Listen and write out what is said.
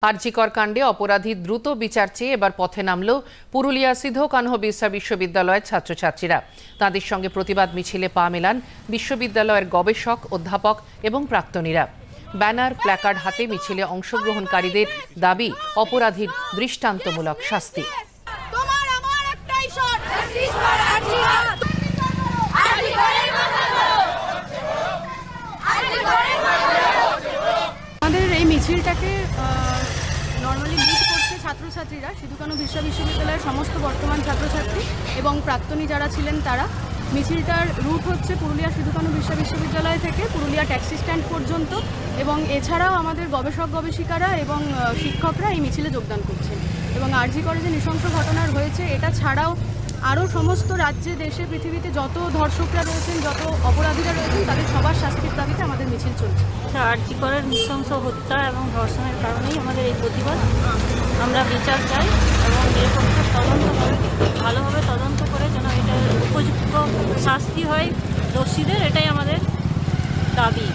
আরজিকর কাণ্ডে অপরাধী দ্রুত বিচার চেয়ে এবার পথে নামল পুরুলিয়া সিধো কানহো বিরসা বিশ্ববিদ্যালয়ের ছাত্রছাত্রীরা। তাদের সঙ্গে প্রতিবাদ মিছিলে পা মেলান বিশ্ববিদ্যালয়ের গবেষক, অধ্যাপক এবং প্রাক্তনীরা। ব্যানার, প্ল্যাকার্ড হাতে মিছিলে অংশগ্রহণকারীদের দাবি অপরাধীর দৃষ্টান্তমূলক শাস্তি। আমাদের এই মিছিলটাকে নর্মালি লিড করছে ছাত্রছাত্রীরা, সিধু কানহো বিরসা বিশ্ববিদ্যালয়ের সমস্ত বর্তমান ছাত্রছাত্রী এবং প্রাক্তনী যারা ছিলেন তারা। মিছিলটার রুট হচ্ছে পুরুলিয়া সিধু কানহো বিরসা বিশ্ববিদ্যালয় থেকে পুরুলিয়া ট্যাক্সি স্ট্যান্ড পর্যন্ত, এবং এছাড়াও আমাদের গবেষক গবেষিকারা এবং শিক্ষকরা এই মিছিলে যোগদান করছেন। এবং আরজিকরে যে নৃশংস ঘটনা হয়েছে এটা ছাড়াও আরও সমস্ত রাজ্যে, দেশে, পৃথিবীতে যত ধর্ষকরা রয়েছেন, যত অপরাধীরা রয়েছেন, তাদের সবার শাস্তির দাবিতে আমাদের মিছিল চলছে। আরজিকরের নৃশংস হত্যা এবং ধর্ষণের কারণেই আমাদের এই প্রতিবাদ। আমরা বিচার চাই এবং নিরপেক্ষ তদন্ত করে, ভালোভাবে তদন্ত করে যেন এটা উপযুক্ত শাস্তি হয় দোষীদের, এটাই আমাদের দাবি।